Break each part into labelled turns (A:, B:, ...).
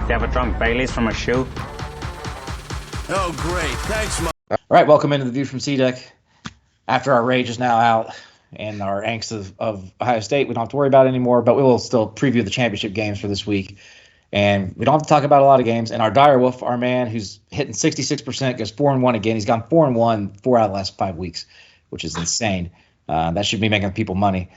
A: you ever drunk Baileys from a shoe?
B: Oh, great. Thanks, Mom.
C: All right, welcome into the View from C-Deck. After our rage is now out and our angst of Ohio State, we don't have to worry about it anymore, but we will still preview the championship games for this week. And we don't have to talk about a lot of games. And our Dyerwolf, our man who's hitting 66%, goes 4-1 again. He's gone 4-1 4 out of the last 5 weeks, which is insane. That should be making people money.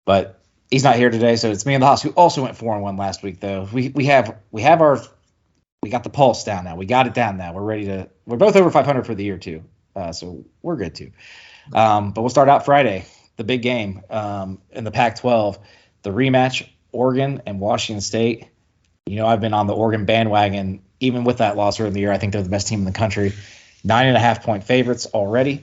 C: But he's not here today, so it's me and the Haas, who also went 4-1 last week, though. We got the pulse down now. We got it down now. We're both over 500 for the year, too. So we're good, too. But we'll start out Friday, the big game in the Pac-12, the rematch, Oregon and Washington State. You know, I've been on the Oregon bandwagon, even with that loss earlier in the year. I think they're the best team in the country. 9.5-point favorites already.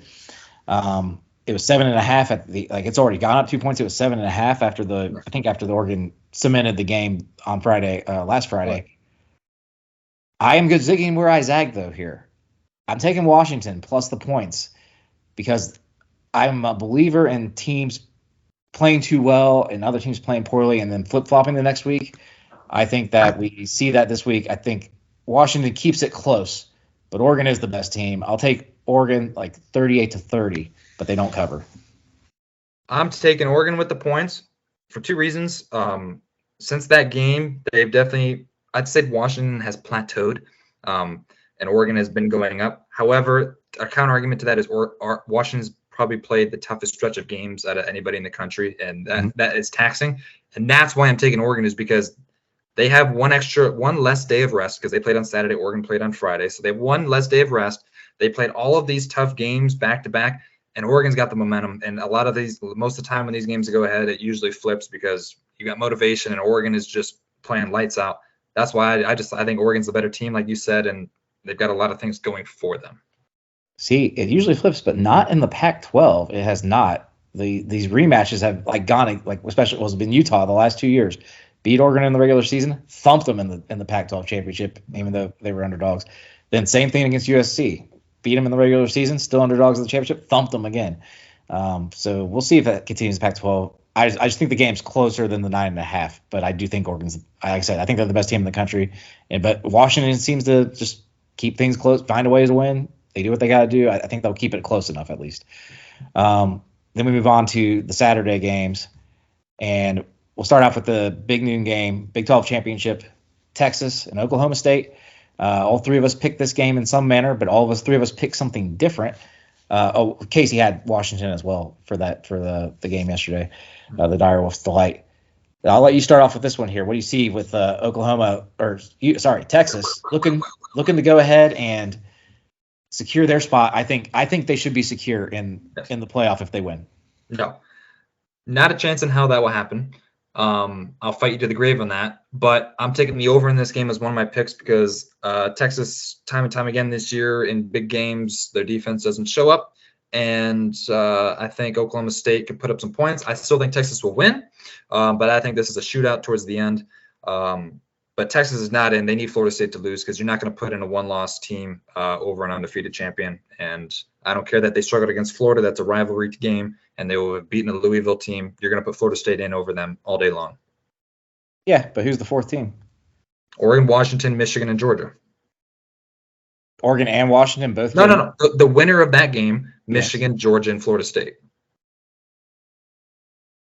C: It was 7.5 it's already gone up 2 points. It was 7.5 after the Oregon cemented the game on Friday, last Friday.
D: Right.
C: I am good zigging where I zag though here. I'm taking Washington plus the points because I'm a believer in teams playing too well and other teams playing poorly and then flip-flopping the next week. I think that we see that this week. I think Washington keeps it close, but Oregon is the best team. I'll take Oregon like 38-30, but they don't cover.
D: I'm taking Oregon with the points for two reasons. Since that game, I'd say Washington has plateaued, and Oregon has been going up. However, a counter argument to that is Washington's probably played the toughest stretch of games out of anybody in the country, and that is taxing. And that's why I'm taking Oregon, is because they have one less day of rest because they played on Saturday. Oregon played on Friday. So they have one less day of rest. They played all of these tough games back to back, and Oregon's got the momentum. And most of the time when these games go ahead, it usually flips because you got motivation and Oregon is just playing lights out. That's why I think Oregon's the better team, like you said, and they've got a lot of things going for them.
C: See, it usually flips, but not in the Pac-12. It has not. These rematches have gone especially it's been Utah the last 2 years. Beat Oregon in the regular season, thumped them in the Pac-12 championship, even though they were underdogs. Then same thing against USC. Beat them in the regular season, still underdogs in the championship, thumped them again. So we'll see if that continues in Pac-12. I just think the game's closer than the 9.5, but I do think Oregon's, like I said, I think they're the best team in the country. But Washington seems to just keep things close, find a way to win. They do what they got to do. I think they'll keep it close enough at least. Then we move on to the Saturday games, and we'll start off with the big noon game, Big 12 championship, Texas and Oklahoma State. All three of us picked this game in some manner, but three of us picked something different. Casey had Washington as well for the game yesterday, the Dyerwolf's delight. I'll let you start off with this one here. What do you see with Texas looking to go ahead and secure their spot? I think they should be secure in the playoff if they win.
D: No, not a chance in how that will happen. I'll fight you to the grave on that, but I'm taking the over in this game as one of my picks because Texas, time and time again this year in big games, their defense doesn't show up, and I think Oklahoma State can put up some points. I still think Texas will win, but I think this is a shootout towards the end. But Texas is not in. They need Florida State to lose because you're not going to put in a one-loss team over an undefeated champion. And I don't care that they struggled against Florida. That's a rivalry game, and they will have beaten a Louisville team. You're going to put Florida State in over them all day long.
C: Yeah, but who's the fourth team?
D: Oregon, Washington, Michigan, and Georgia.
C: Oregon and Washington both?
D: No. The winner of that game, Michigan, Georgia, and Florida State.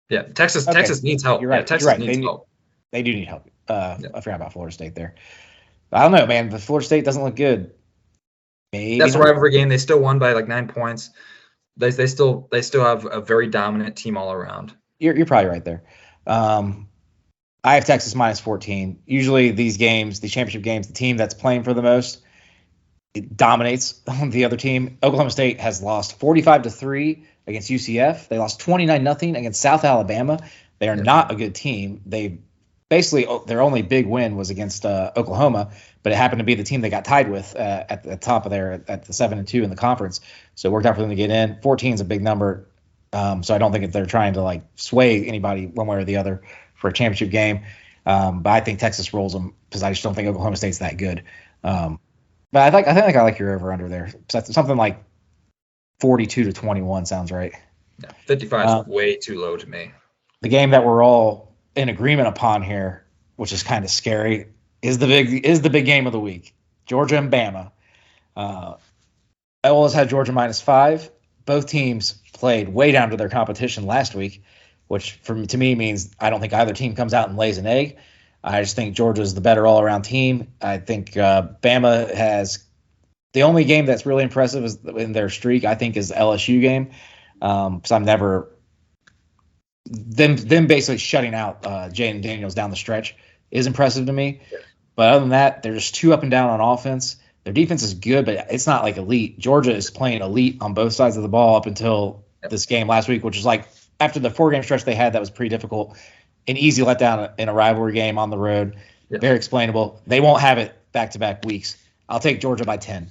D: Yeah, Texas needs help.
C: You're right.
D: Yeah, Texas needs help.
C: They do need help. I forgot about Florida State there. I don't know, man. But Florida State doesn't look good. Maybe
D: that's a rivalry game. They still won by like 9 points. They still have a very dominant team all around.
C: You're probably right there. I have Texas minus 14. Usually these games, the championship games, the team that's playing for the most, it dominates the other team. Oklahoma State has lost 45-3 against UCF. They lost 29-0 against South Alabama. They are not a good team. Basically, their only big win was against Oklahoma, but it happened to be the team they got tied with at the top of at the 7-2 in the conference. So it worked out for them to get in. 14 is a big number, so I don't think they're trying to sway anybody one way or the other for a championship game. But I think Texas rolls them because I just don't think Oklahoma State's that good. But I think I like your over under there. Something like 42-21 sounds right.
D: Yeah, 55 is way too low to me.
C: The game that we're all in agreement upon here, which is kind of scary, is the big game of the week. Georgia and Bama. I always had Georgia -5. Both teams played way down to their competition last week, which to me means I don't think either team comes out and lays an egg. I just think Georgia's the better all-around team. I think Bama has the only game that's really impressive is in their streak. I think is the LSU game. So I'm never them basically shutting out Jaden Daniels down the stretch is impressive to me. But other than that, they're just too up and down on offense. Their defense is good, but it's not like elite. Georgia is playing elite on both sides of the ball up until this game last week, which is like after the 4-game stretch they had, that was pretty difficult. An easy letdown in a rivalry game on the road. Yeah. Very explainable. They won't have it back-to-back weeks. I'll take Georgia by 10.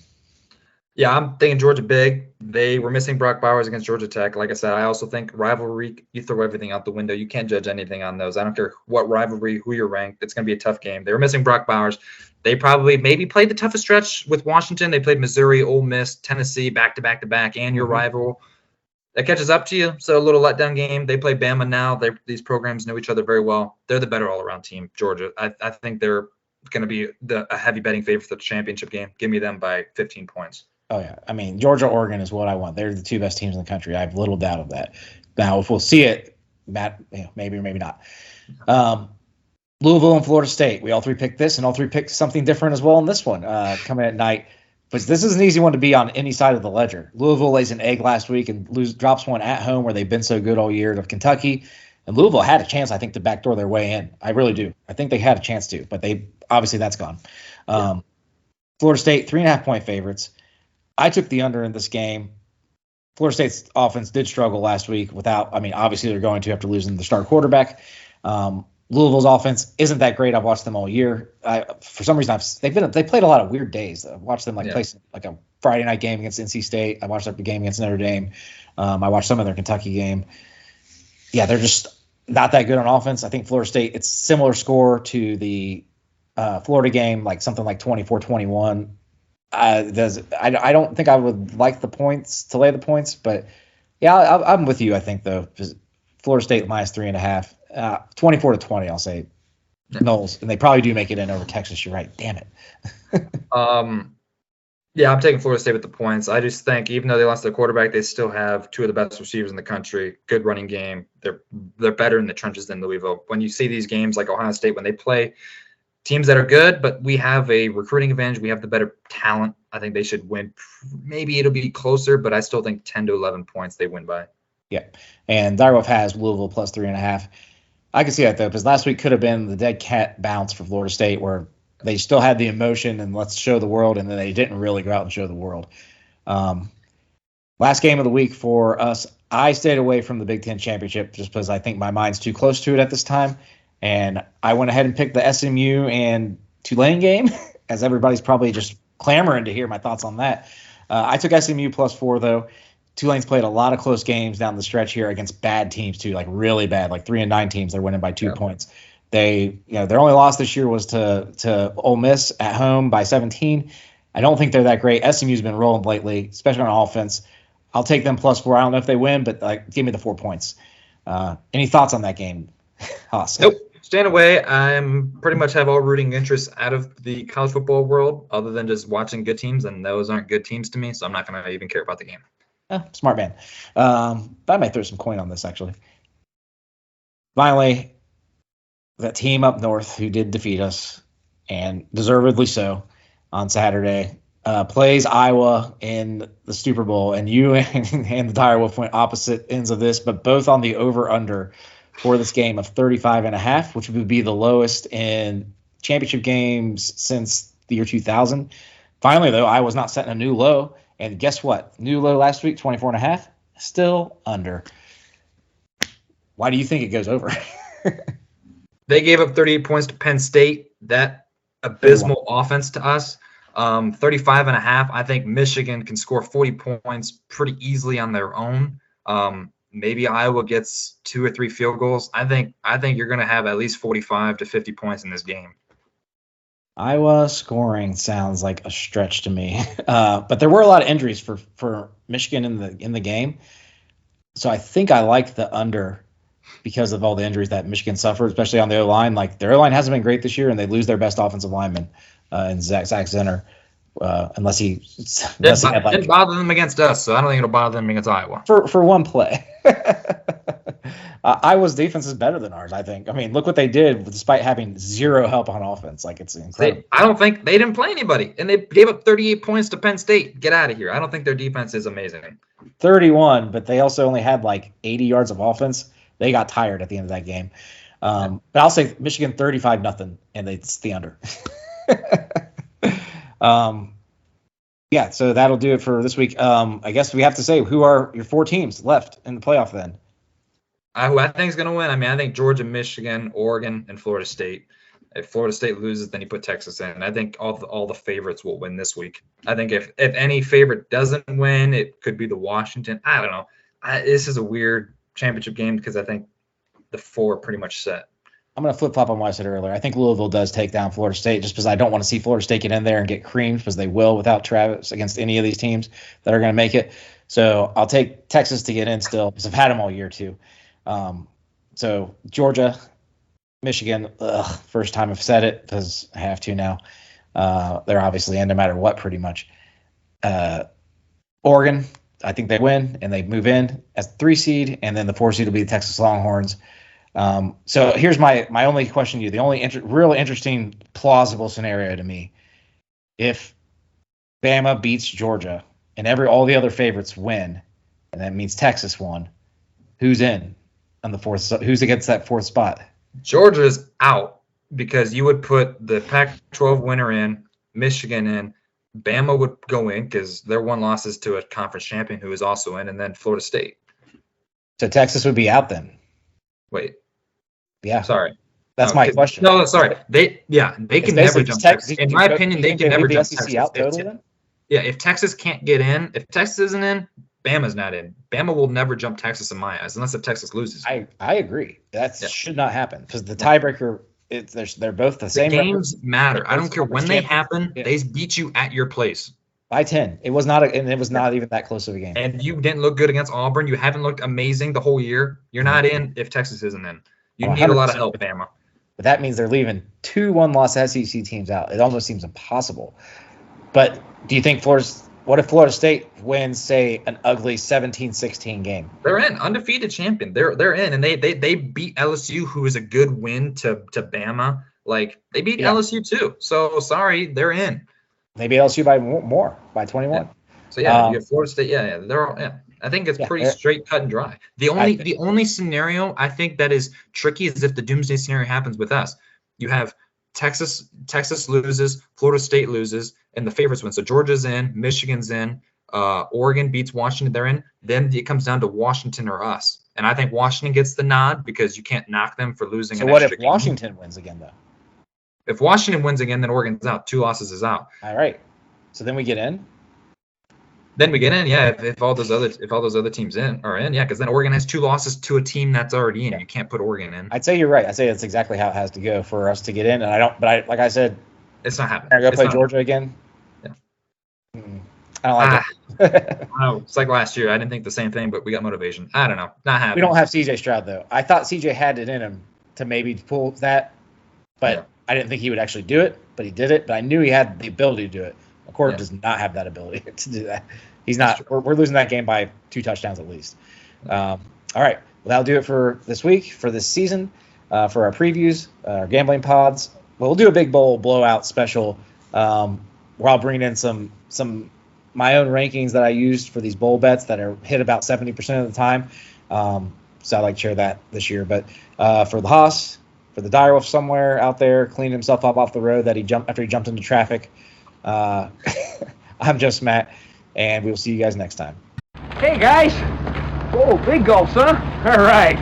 D: Yeah, I'm thinking Georgia big. They were missing Brock Bowers against Georgia Tech. Like I said, I also think rivalry, you throw everything out the window. You can't judge anything on those. I don't care what rivalry, who you're ranked. It's going to be a tough game. They were missing Brock Bowers. They probably maybe played the toughest stretch with Washington. They played Missouri, Ole Miss, Tennessee, back-to-back, and your rival. That catches up to you. So a little letdown game. They play Bama now. These programs know each other very well. They're the better all-around team, Georgia. I think they're going to be a heavy betting favorite for the championship game. Give me them by 15 points.
C: Oh, yeah. I mean, Georgia, Oregon is what I want. They're the two best teams in the country. I have little doubt of that. Now, if we'll see it, Matt, maybe or maybe not. Louisville and Florida State. We all three picked this, and all three picked something different as well in this one coming at night. But this is an easy one to be on any side of the ledger. Louisville lays an egg last week and drops one at home where they've been so good all year to Kentucky. And Louisville had a chance, I think, to backdoor their way in. I really do. I think they had a chance to, but obviously that's gone. Florida State, 3.5-point favorites. I took the under in this game. Florida State's offense did struggle last week obviously they're going to after losing the star quarterback. Louisville's offense isn't that great. I've watched them all year. For some reason, they played a lot of weird days. I've watched them play like a Friday night game against NC State. I watched their game against Notre Dame. I watched some of their Kentucky game. Yeah, they're just not that good on offense. I think Florida State, it's similar score to the Florida game, like something like 24-21. I don't think I would like the points to lay the points, but yeah, I'm with you. I think though, Florida State -3.5, 24-20. I'll say Knowles, and they probably do make it in over Texas. You're right. Damn it.
D: Yeah, I'm taking Florida State with the points. I just think even though they lost their quarterback, they still have two of the best receivers in the country. Good running game. They're better in the trenches than Louisville. When you see these games like Ohio State, when they play teams that are good, but we have a recruiting advantage. We have the better talent. I think they should win. Maybe it'll be closer, but I still think 10 to 11 points they win by.
C: Yeah, and Dyerwolf has Louisville +3.5. I can see that, though, because last week could have been the dead cat bounce for Florida State where they still had the emotion and let's show the world, and then they didn't really go out and show the world. Last game of the week for us, I stayed away from the Big Ten Championship just because I think my mind's too close to it at this time. And I went ahead and picked the SMU and Tulane game, as everybody's probably just clamoring to hear my thoughts on that. I took SMU +4, though. Tulane's played a lot of close games down the stretch here against bad teams, too, like really bad, like 3-9 teams. They're winning by 2 points. Their only loss this year was to Ole Miss at home by 17. I don't think they're that great. SMU's been rolling lately, especially on offense. I'll take them +4. I don't know if they win, but give me the 4 points. Any thoughts on that game, Haas?
D: Nope. Staying away. I'm pretty much have all rooting interests out of the college football world other than just watching good teams, and those aren't good teams to me, so I'm not going to even care about the game.
C: Smart man. But I might throw some coin on this, actually. Finally, that team up north who did defeat us, and deservedly so, on Saturday, plays Iowa in the Super Bowl, and you and the Dyerwolf went opposite ends of this, but both on the over-under for this game of 35.5, which would be the lowest in championship games since the year 2000. Finally, though, Iowa's not setting a new low. And guess what? New low last week, 24.5, still under. Why do you think it goes over?
D: They gave up 38 points to Penn State. That abysmal offense to us. 35.5. I think Michigan can score 40 points pretty easily on their own. Maybe Iowa gets 2 or 3 field goals. I think you're going to have at least 45 to 50 points in this game.
C: Iowa scoring sounds like a stretch to me, but there were a lot of injuries for Michigan in the game, so I think I like the under because of all the injuries that Michigan suffered, especially on the O-line. Like, their O-line hasn't been great this year, and they lose their best offensive lineman in Zach Zenner, unless he had, like,
D: didn't bother them against us, so I don't think it'll bother them against Iowa.
C: For one play. Iowa's defense is better than ours, I think. I mean, look what they did despite having zero help on offense. Like, it's incredible.
D: I don't think they didn't play anybody, and they gave up 38 points to Penn State. Get out of here. I don't think their defense is amazing.
C: 31, but they also only had like 80 yards of offense. They got tired at the end of that game. But I'll say Michigan 35-0, and it's the under. Yeah, so that'll do it for this week. I guess we have to say, who are your 4 teams left in the playoff then?
D: Who I think is going to win? I mean, I think Georgia, Michigan, Oregon, and Florida State. If Florida State loses, then you put Texas in. I think all the favorites will win this week. I think if any favorite doesn't win, it could be the Washington. I don't know. This is a weird championship game because I think the 4 are pretty much set.
C: I'm going to flip-flop on what I said earlier. I think Louisville does take down Florida State just because I don't want to see Florida State get in there and get creamed, because they will without Travis against any of these teams that are going to make it. So I'll take Texas to get in still, because I've had them all year too. So Georgia, Michigan, first time I've said it because I have to now. They're obviously in no matter what, pretty much. Oregon, I think they win and they move in as the 3 seed, and then the 4 seed will be the Texas Longhorns. So here's my only question to you. The only real interesting, plausible scenario to me: if Bama beats Georgia and all the other favorites win, and that means Texas won, who's in on the 4th? Who's against that 4th spot?
D: Georgia's out, because you would put the Pac-12 winner in, Michigan in, Bama would go in because their 1 loss is to a conference champion who is also in, and then Florida State.
C: So Texas would be out then.
D: Wait.
C: Yeah.
D: Sorry.
C: That's my question.
D: No, sorry. They can never jump Texas. In my opinion, they can never jump Texas.
C: Out totally then?
D: Yeah, if Texas can't get in, if Texas isn't in, Bama's not in. Bama will never jump Texas in my eyes, unless if Texas loses.
C: I agree. That should not happen, because the tiebreaker, they're both the same.
D: Games matter. I don't care when they happen. Yeah. They beat you at your place.
C: By 10. It was not even that close of a game.
D: And you didn't look good against Auburn. You haven't looked amazing the whole year. You're not in if Texas isn't in. You need a lot of help, Bama.
C: But that means they're leaving 2 1-loss SEC teams out. It almost seems impossible. But do you think what if Florida State wins, say, an ugly 17-16 game?
D: They're in, undefeated champion. They're in, and they beat LSU, who is a good win to Bama. Like, they beat LSU too. So sorry, they're in.
C: They beat LSU by more, by 21.
D: Yeah. So you have Florida State. They're all. Yeah. I think it's pretty straight, cut, and dry. The only scenario I think that is tricky is if the doomsday scenario happens with us. You have Texas loses, Florida State loses, and the favorites win. So Georgia's in, Michigan's in, Oregon beats Washington, they're in. Then it comes down to Washington or us. And I think Washington gets the nod because you can't knock them for losing an extra game. So what if
C: Washington wins again, though?
D: If Washington wins again, then Oregon's out. 2 losses is out.
C: All right. So then we get in?
D: Then we get in, yeah. If all those other teams are in, yeah, because then Oregon has 2 losses to a team that's already in. You can't put Oregon in.
C: I'd say you're right. I'd say that's exactly how it has to go for us to get in. And like I said,
D: it's not happening.
C: Go play Georgia again.
D: Yeah.
C: I don't like it.
D: I know. It's like last year. I didn't think the same thing, but we got motivation. I don't know. Not happening.
C: We don't have CJ Stroud though. I thought CJ had it in him to maybe pull that, but I didn't think he would actually do it. But he did it. But I knew he had the ability to do it. McCord does not have that ability to do that. He's not. We're losing that game by 2 touchdowns at least. All right. Well, that'll do it for this week, for this season, for our previews, our gambling pods. We'll do a big bowl blowout special where I'll bring in some my own rankings that I used for these bowl bets that are hit about 70% of the time. So I'd like to share that this year. But for the Haas, for the Dyerwolf somewhere out there cleaning himself up off the road that he jumped into traffic, I'm just Matt. And we'll see you guys next time.
E: Hey, guys. Oh, big gulps, huh? All right.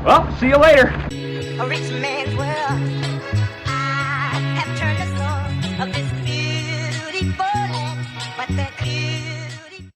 E: Well, see you later.
F: A rich man's world.